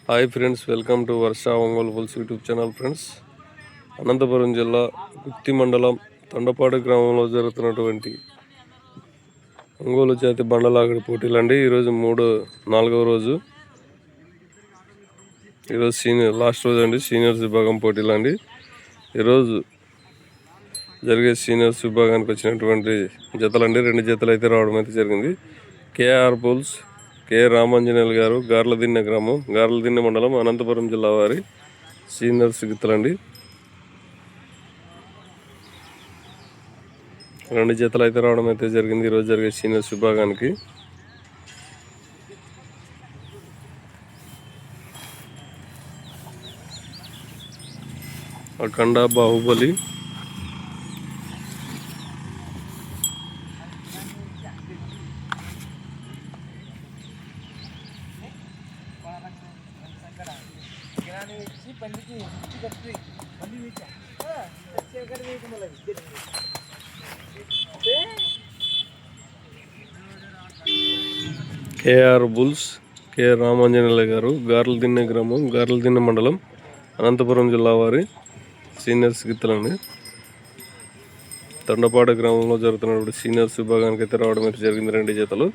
Hi friends, welcome to Varsha Ongole bulls YouTube channel. Friends, Anantapuram జిల్లా గుత్తి మండలం తొండపాడు గ్రామంలో జరుగుతున్నటువంటి ఒంగోలు జాతి బండలాగడి పోటీలండి. ఈరోజు 4వ రోజు. ఈరోజు లాస్ట్ రోజు అండి, సీనియర్స్ విభాగం పోటీలండి. ఈరోజు జరిగే సీనియర్స్ విభాగానికి వచ్చినటువంటి జతలండి 2 జతలు అయితే రావడం అయితే జరిగింది. కేఆర్ బుల్స్ కె రామాంజనేయులు గారు, గార్లదిన్నె గ్రామం, గార్లదిన్నె మండలం, అనంతపురం జిల్లా వారి సీనియర్స్ గిత్తలండి. 2 జతలు అయితే రావడం అయితే జరిగింది ఈరోజు జరిగే సీనియర్స్ విభాగానికి. Akhanda, Baahubali, K R bulls K Ramanjaneyulu గారు, గార్లదిన్నె గ్రామం, గార్లదిన్నె మండలం, అనంతపురం జిల్లా వారి సీనియర్స్ గిత్తలండి. తొండపాడు గ్రామంలో జరుగుతున్నటువంటి సీనియర్స్ విభాగానికి అయితే రావడం అయితే జరిగింది 2 జతలు.